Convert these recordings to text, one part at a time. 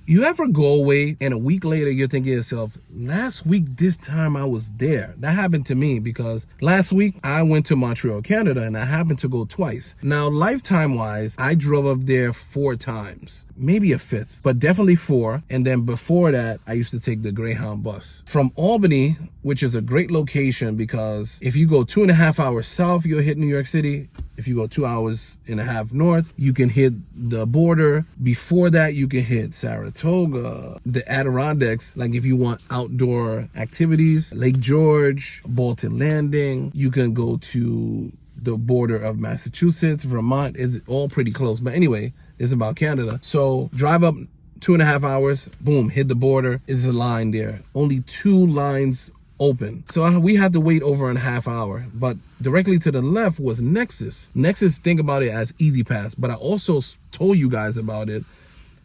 You ever go away and a week later you're thinking to yourself, last week this time I was there? That happened to me because last week I went to Montreal, Canada, and I happened to go twice. Now, lifetime wise, I drove up there 4 times, maybe a 5th, but definitely 4. And then before that, I used to take the Greyhound bus from Albany, which is a great location because if you go 2.5 hours south, you'll hit New York City. If you go 2.5 hours north, you can hit the border. Before that, you can hit Saratoga, the Adirondacks. Like if you want outdoor activities, Lake George, Bolton Landing. You can go to the border of Massachusetts, Vermont. Is all pretty close. But anyway, it's about Canada. So drive up 2.5 hours, boom, hit the border. Is a line there. Only 2 lines open. So we had to wait over a half hour, but directly to the left was NEXUS. NEXUS, think about it as Easy Pass, but I also told you guys about it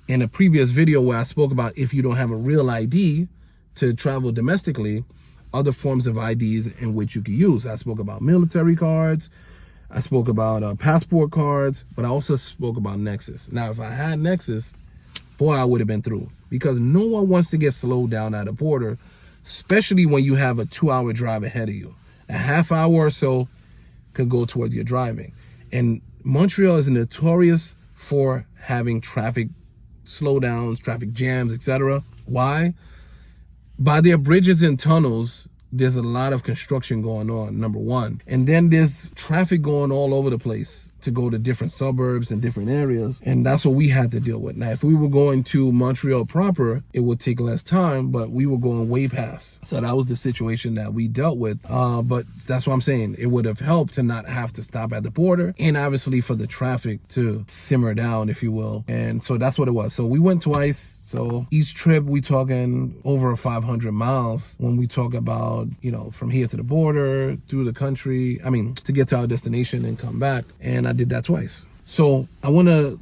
in a previous video where I spoke about if you don't have a real ID to travel domestically, other forms of IDs in which you can use. I spoke about military cards, I spoke about passport cards, but I also spoke about NEXUS. Now, if I had NEXUS, boy, I would have been through, because no one wants to get slowed down at a border, especially when you have a 2-hour drive ahead of you. A half hour or so could go towards your driving. And Montreal is notorious for having traffic slowdowns, traffic jams, etc. Why? By their bridges and tunnels, there's a lot of construction going on, number one. And then there's traffic going all over the place to go to different suburbs and different areas. And that's what we had to deal with. Now, if we were going to Montreal proper, it would take less time, but we were going way past. So that was the situation that we dealt with. But that's what I'm saying. It would have helped to not have to stop at the border, and obviously for the traffic to simmer down, if you will. And so that's what it was. So we went twice. So each trip, we talking over 500 miles when we talk about, you know, from here to the border, through the country, to get to our destination and come back. And I did that twice. So I want to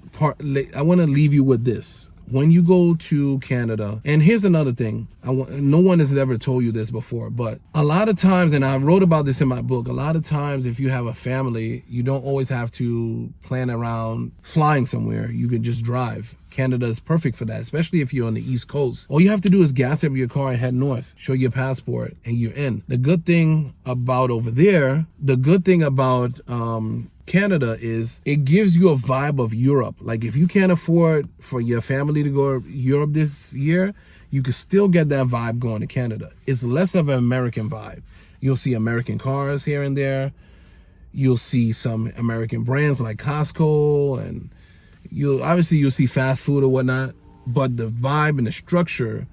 leave you with this. When you go to Canada, and here's another thing, no one has ever told you this before, but a lot of times, and I wrote about this in my book, a lot of times if you have a family, you don't always have to plan around flying somewhere. You can just drive. Canada is perfect for that, especially if you're on the East Coast. All you have to do is gas up your car and head north, show your passport, and you're in. The good thing about over there, the good thing about Canada is it gives you a vibe of Europe. Like if you can't afford for your family to go to Europe this year, you can still get that vibe going to Canada. It's less of an American vibe. You'll see American cars here and there. You'll see some American brands like Costco, and you'll see fast food or whatnot, but the vibe and the structure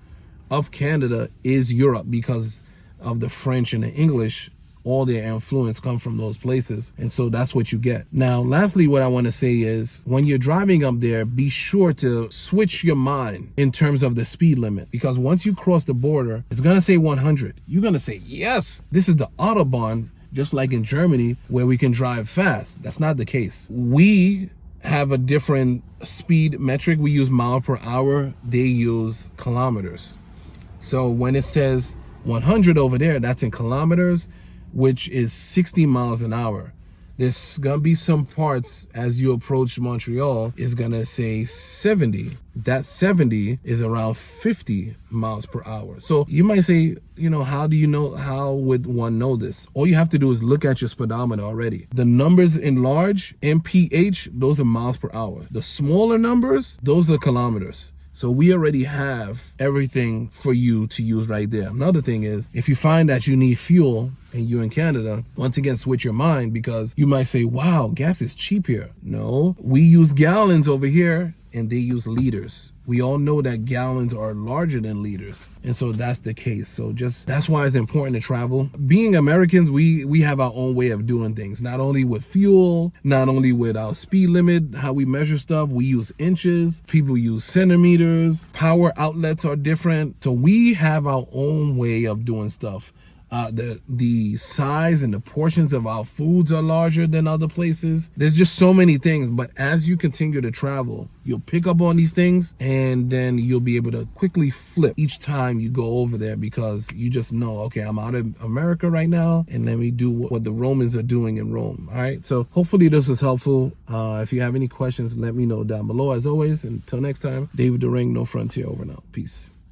of Canada is Europe because of the French and the English. All their influence come from those places, and so that's what you get. Now, lastly, what I want to say is when you're driving up there, be sure to switch your mind in terms of the speed limit, because once you cross the border, it's gonna say 100. You're gonna say, yes, this is the Autobahn, just like in Germany where we can drive fast. That's not the case. We have a different speed metric. We use mile per hour. They use kilometers. So when it says 100 over there, that's in kilometers, which is 60 miles an hour. There's gonna be some parts as you approach Montreal is gonna say 70. That 70 is around 50 miles per hour. So you might say, you know, how would one know this? All you have to do is look at your speedometer already. The numbers in large, mph, those are miles per hour. The smaller numbers, those are kilometers. So we already have everything for you to use right there. Another thing is, if you find that you need fuel and you're in Canada, once again, switch your mind, because you might say, wow, gas is cheap here. No, we use gallons over here and they use liters. We all know that gallons are larger than liters. And so that's the case. So that's why it's important to travel. Being Americans, we have our own way of doing things, not only with fuel, not only with our speed limit, how we measure stuff. We use inches, people use centimeters, power outlets are different. So we have our own way of doing stuff. the size and the portions of our foods are larger than other places. There's just so many things, but as you continue to travel, you'll pick up on these things, and then you'll be able to quickly flip each time you go over there, because you just know, okay, I'm out of America right now, and let me do what the Romans are doing in Rome. All right, so hopefully this was helpful. If you have any questions, let me know down below. As always, until next time, David the Ring, No Frontier, over now. Peace.